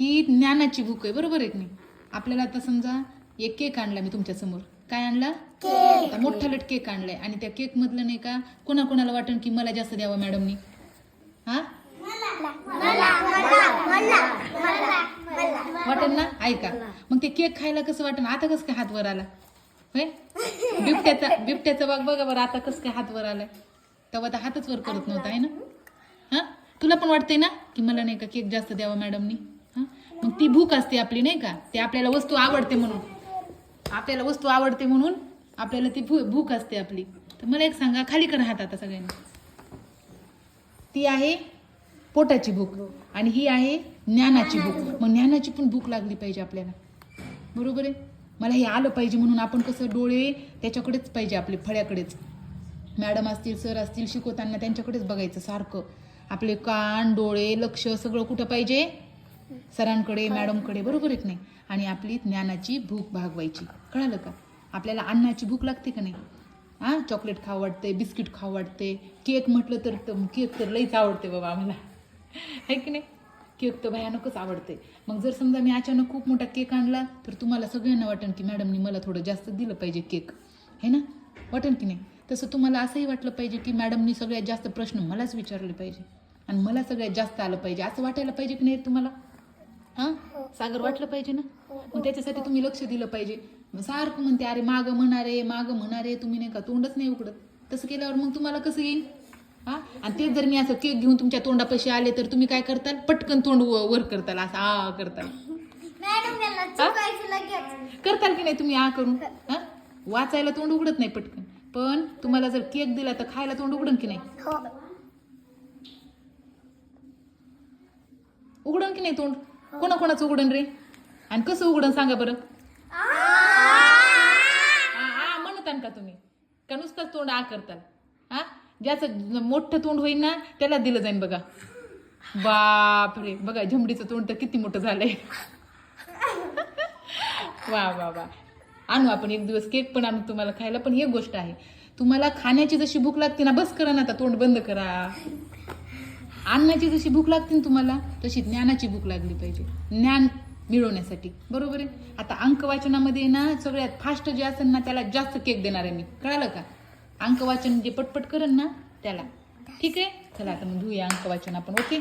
ही ज्ञानाची भूक आहे, बरोबर आहे की नाही. आपल्याला आता समजा एक केक आणला मी तुमच्या समोर. काय आणला? आता मोठा लट केक आणलाय आणि त्या केक मधलं नाही का कोणाकोणाला वाटण की मला जास्त द्यावं मॅडमनी. हा वाटण ना. ऐका मग ते केक खायला कसं वाटण. आता कसं काय हात वर आला होय. बिबट्याचा वाघ बघा बरं आता कसं काय हात वर आलाय. तेव्हा तर हातच वर करत नव्हता आहे ना. हा तुला पण वाटतंय ना की मला नाही का केक जास्त द्यावा मॅडमनी. हा मग ती भूक असते आपली नाही का. ते आपल्याला वस्तू आवडते म्हणून आपल्याला ती भूक असते आपली. तर मला एक सांगा, खाली करा हात आता सगळ्यांनी. ती आहे पोटाची भूक आणि ही आहे ज्ञानाची भूक. मग ज्ञानाची पण भूक लागली पाहिजे आपल्याला, बरोबर आहे. मला हे आलं पाहिजे म्हणून आपण कसं डोळे त्याच्याकडेच पाहिजे, आपले फळ्याकडेच. मॅडम असतील सर असतील शिकवताना त्यांच्याकडेच बघायचं सारखं. आपले कान डोळे लक्ष सगळं कुठं पाहिजे, सरांकडे मॅडमकडे, बरोबर आहे की नाही. आणि आपली ज्ञानाची भूक भागवायची. कळालं का. आपल्याला अन्नाची भूक लागते का नाही. हा चॉकलेट खावं वाटते, बिस्किट खावं वाटते. केक म्हटलं तर केक तर लईच आवडते बाबा आम्हाला, आहे की नाही. केक तर भयानकच आवडते. मग जर समजा मी अचानक खूप मोठा केक आणला तर तुम्हाला सगळ्यांना वाटेल की मॅडमनी मला थोडं जास्त दिलं पाहिजे केक, है ना. वाटेल की नाही. तसं तुम्हाला असंही वाटलं पाहिजे की मॅडमनी सगळ्यात जास्त प्रश्न मलाच विचारले पाहिजे आणि मला सगळ्यात जास्त आलं पाहिजे असं वाटायला पाहिजे की नाही तुम्हाला. हां सागर वाटलं पाहिजे ना. मग त्याच्यासाठी तुम्ही लक्ष दिलं पाहिजे. सारखं म्हणते अरे मागं म्हणारे तुम्ही नाही का तोंडच नाही उघडत. तसं केल्यावर मग तुम्हाला कसं येईल. हा आणि तेच जर मी असं केक घेऊन तुमच्या तोंडापाशी आले तर तुम्ही काय करताल, पटकन तोंड वर करताल, असं आ करताल. करताल की नाही तुम्ही आ करून. हा वाचायला तोंड उघडत नाही पटकन, पण तुम्हाला जर केक दिला तर खायला तोंड उघडन की नाही. उघडन की नाही तोंड. कोणाकोणाचं उघडन रे. आणि कसं उघडन सांगा बरं. म्हणतान का तुम्ही का नुसतंच तोंड आ करताल. हा ज्याचं मोठं तोंड होईल ना त्याला दिलं जाईन बघा. बाप रे बघा झमडीचं तोंड तर किती मोठं झालंय. वा वा वा. आणू आपण एक दिवस केक पण आणू तुम्हाला खायला. पण एक गोष्ट आहे, तुम्हाला खाण्याची जशी भूक लागते ना बस करा ना आता तोंड बंद करा. अन्नाची जशी भूक लागते ना तुम्हाला तशी ज्ञानाची भूक लागली पाहिजे, ज्ञान मिळवण्यासाठी, बरोबर आहे. आता अंकवाचनामध्ये ना सगळ्यात फास्ट जे असेल ना त्याला जास्त केक देणार आहे मी. कळालं का. अंकवाचन जे पटपट करेन ना त्याला. ठीक आहे चला आता मग धुया अंकवाचन आपण. ओके.